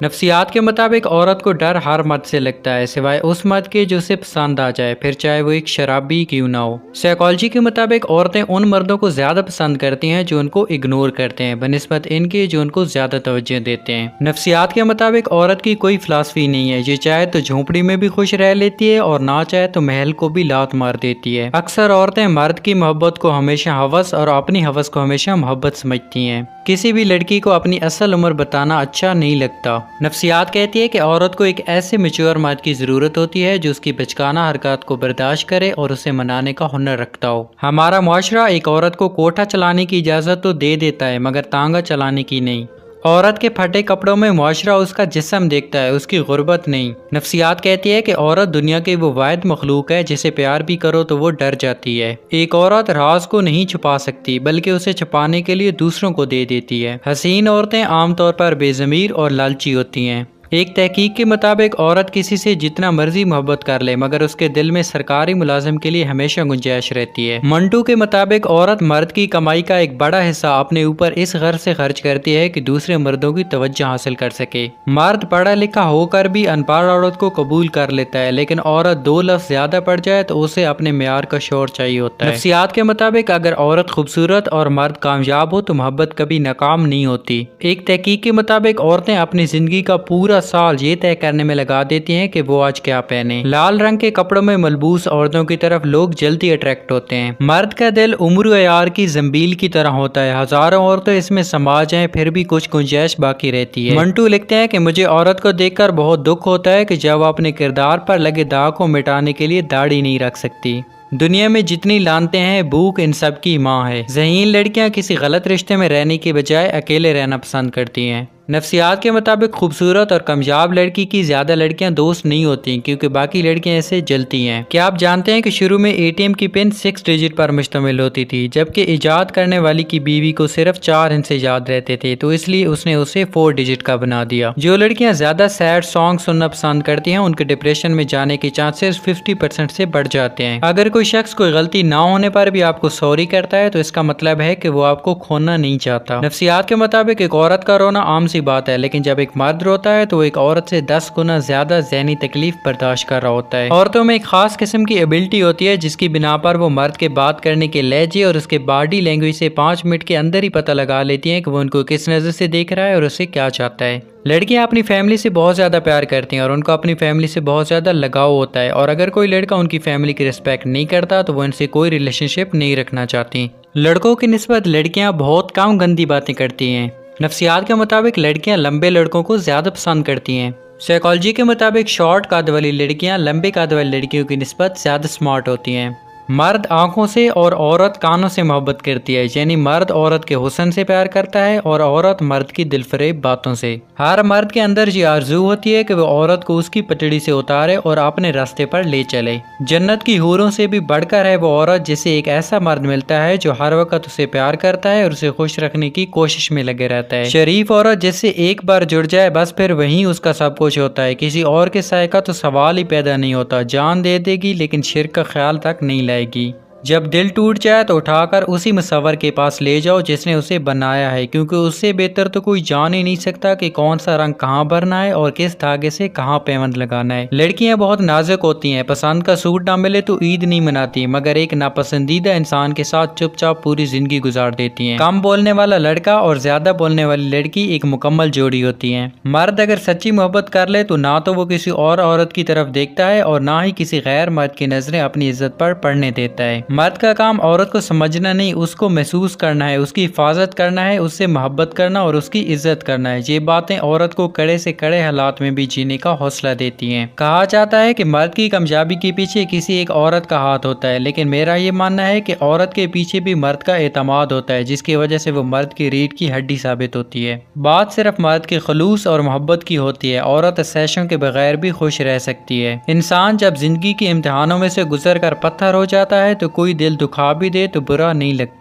نفسیات کے مطابق عورت کو ڈر ہر مرد سے لگتا ہے سوائے اس مرد کے جو اسے پسند آ جائے، پھر چاہے وہ ایک شرابی کیوں نہ ہو۔ سائیکالوجی کے مطابق عورتیں ان مردوں کو زیادہ پسند کرتی ہیں جو ان کو اگنور کرتے ہیں بنسبت ان کے جو ان کو زیادہ توجہ دیتے ہیں۔ نفسیات کے مطابق عورت کی کوئی فلسفی نہیں ہے، یہ چاہے تو جھونپڑی میں بھی خوش رہ لیتی ہے اور نہ چاہے تو محل کو بھی لات مار دیتی ہے۔ اکثر عورتیں مرد کی محبت کو ہمیشہ ہوس اور اپنی ہوس کو ہمیشہ محبت سمجھتی ہیں۔ کسی بھی لڑکی کو اپنی اصل عمر بتانا اچھا نہیں لگتا۔ نفسیات کہتی ہے کہ عورت کو ایک ایسے میچور مرد کی ضرورت ہوتی ہے جو اس کی بچکانہ حرکات کو برداشت کرے اور اسے منانے کا ہنر رکھتا ہو۔ ہمارا معاشرہ ایک عورت کو کوٹھا چلانے کی اجازت تو دے دیتا ہے مگر تانگا چلانے کی نہیں۔ عورت کے پھٹے کپڑوں میں معاشرہ اس کا جسم دیکھتا ہے، اس کی غربت نہیں۔ نفسیات کہتی ہے کہ عورت دنیا کی وہ واحد مخلوق ہے جسے پیار بھی کرو تو وہ ڈر جاتی ہے۔ ایک عورت راز کو نہیں چھپا سکتی بلکہ اسے چھپانے کے لیے دوسروں کو دے دیتی ہے۔ حسین عورتیں عام طور پر بے ضمیر اور لالچی ہوتی ہیں۔ ایک تحقیق کے مطابق عورت کسی سے جتنا مرضی محبت کر لے مگر اس کے دل میں سرکاری ملازم کے لیے ہمیشہ گنجائش رہتی ہے۔ منٹو کے مطابق عورت مرد کی کمائی کا ایک بڑا حصہ اپنے اوپر اس غرض سے خرچ کرتی ہے کہ دوسرے مردوں کی توجہ حاصل کر سکے۔ مرد پڑھا لکھا ہو کر بھی ان پڑھ عورت کو قبول کر لیتا ہے لیکن عورت دو لفظ زیادہ پڑھ جائے تو اسے اپنے معیار کا شور چاہیے ہوتا ہے۔ نفسیات کے مطابق اگر عورت خوبصورت اور مرد کامیاب ہو تو محبت کبھی ناکام نہیں ہوتی۔ ایک تحقیق کے مطابق عورتیں اپنی زندگی کا پورا سال یہ طے کرنے میں لگا دیتی ہیں کہ وہ آج کیا پہنے۔ لال رنگ کے کپڑوں میں ملبوس عورتوں کی طرف لوگ جلدی اٹریکٹ ہوتے ہیں۔ مرد کا دل عمر و عیار کی زنبیل کی طرح ہوتا ہے، ہزاروں عورتیں اس میں سما جائیں پھر بھی کچھ گنجائش باقی رہتی ہے۔ منٹو لکھتے ہیں کہ مجھے عورت کو دیکھ کر بہت دکھ ہوتا ہے کہ جب وہ اپنے کردار پر لگے داغ کو مٹانے کے لیے داڑھی نہیں رکھ سکتی۔ دنیا میں جتنی لانتے ہیں بھوک ان سب کی ماں ہے۔ ذہین لڑکیاں کسی غلط رشتے میں رہنے کی بجائے اکیلے رہنا پسند کرتی ہیں۔ نفسیات کے مطابق خوبصورت اور کامیاب لڑکی کی زیادہ لڑکیاں دوست نہیں ہوتی کیونکہ باقی لڑکیاں اسے جلتی ہیں۔ کیا آپ جانتے ہیں کہ شروع میں اے ٹی ایم کی پن 6 ڈیجٹ پر مشتمل ہوتی تھی جبکہ ایجاد کرنے والی کی بیوی کو صرف 4 ہندسے یاد رہتے تھے تو اس لیے اس نے اسے 4 ڈیجٹ کا بنا دیا۔ جو لڑکیاں زیادہ سیڈ سانگ سننا پسند کرتی ہیں ان کے ڈپریشن میں جانے کے چانسز 50% سے بڑھ جاتے ہیں۔ اگر کوئی شخص کوئی غلطی نہ ہونے پر بھی آپ کو سوری کرتا ہے تو اس کا مطلب ہے کہ وہ آپ کو کھونا نہیں چاہتا۔ نفسیات کے مطابق ایک عورت کا رونا عام سی بات ہے لیکن جب ایک مرد روتا ہے تو وہ ایک عورت سے 10 گنا زیادہ ذہنی تکلیف برداشت کر رہا ہوتا ہے۔ عورتوں میں ایک خاص قسم کی ایبلٹی ہوتی ہے جس کی بنا پر وہ مرد کے بات کرنے کے لہجے اور اس کے باڈی لینگویج سے 5 منٹ کے اندر ہی پتہ لگا لیتی ہیں کہ وہ ان کو کس نظر سے دیکھ رہا ہے اور اسے کیا چاہتا ہے۔ لڑکیاں اپنی فیملی سے بہت زیادہ پیار کرتی ہیں اور ان کو اپنی فیملی سے بہت زیادہ لگاؤ ہوتا ہے اور اگر کوئی لڑکا ان کی فیملی کی رسپیکٹ نہیں کرتا تو وہ ان سے کوئی ریلیشن شپ نہیں رکھنا چاہتی۔ لڑکوں کی نسبت لڑکیاں بہت کم گندی باتیں کرتی ہیں۔ نفسیات کے مطابق لڑکیاں لمبے لڑکوں کو زیادہ پسند کرتی ہیں۔ سائیکالوجی کے مطابق شارٹ قد والی لڑکیاں لمبے قد والی لڑکیوں کی نسبت زیادہ سمارٹ ہوتی ہیں۔ مرد آنکھوں سے اور عورت کانوں سے محبت کرتی ہے، یعنی مرد عورت کے حسن سے پیار کرتا ہے اور عورت مرد کی دل فریب باتوں سے۔ ہر مرد کے اندر یہ آرزو ہوتی ہے کہ وہ عورت کو اس کی پٹڑی سے اتارے اور اپنے راستے پر لے چلے۔ جنت کی حوروں سے بھی بڑھ کر ہے وہ عورت جسے ایک ایسا مرد ملتا ہے جو ہر وقت اسے پیار کرتا ہے اور اسے خوش رکھنے کی کوشش میں لگے رہتا ہے۔ شریف عورت جس سے ایک بار جڑ جائے بس پھر وہیں اس کا سب کچھ ہوتا ہے، کسی اور کے سائے کا تو سوال ہی پیدا نہیں ہوتا۔ جان دے دے گی لیکن شرک کا خیال تک نہیں لائے گی۔ جب دل ٹوٹ جائے تو اٹھا کر اسی مصور کے پاس لے جاؤ جس نے اسے بنایا ہے، کیونکہ اس سے بہتر تو کوئی جان ہی نہیں سکتا کہ کون سا رنگ کہاں بھرنا ہے اور کس دھاگے سے کہاں پیوند لگانا ہے۔ لڑکیاں بہت نازک ہوتی ہیں، پسند کا سوٹ نہ ملے تو عید نہیں مناتی مگر ایک ناپسندیدہ انسان کے ساتھ چپ چاپ پوری زندگی گزار دیتی ہیں۔ کم بولنے والا لڑکا اور زیادہ بولنے والی لڑکی ایک مکمل جوڑی ہوتی ہیں۔ مرد اگر سچی محبت کر لے تو نہ تو وہ کسی اور عورت کی طرف دیکھتا ہے اور نہ ہی کسی غیر مرد کی نظریں اپنی عزت پر پڑنے دیتا ہے۔ مرد کا کام عورت کو سمجھنا نہیں، اس کو محسوس کرنا ہے، اس کی حفاظت کرنا ہے، اس سے محبت کرنا اور اس کی عزت کرنا ہے۔ یہ باتیں عورت کو کڑے سے کڑے حالات میں بھی جینے کا حوصلہ دیتی ہیں۔ کہا جاتا ہے کہ مرد کی کامیابی کے پیچھے کسی ایک عورت کا ہاتھ ہوتا ہے، لیکن میرا یہ ماننا ہے کہ عورت کے پیچھے بھی مرد کا اعتماد ہوتا ہے جس کی وجہ سے وہ مرد کی ریڑھ کی ہڈی ثابت ہوتی ہے۔ بات صرف مرد کے خلوص اور محبت کی ہوتی ہے، عورت سیشوں کے بغیر بھی خوش رہ سکتی ہے۔ انسان جب زندگی کے امتحانوں میں سے گزر کر پتھر ہو جاتا ہے تو کوئی دل دکھا بھی دے تو برا نہیں لگتا۔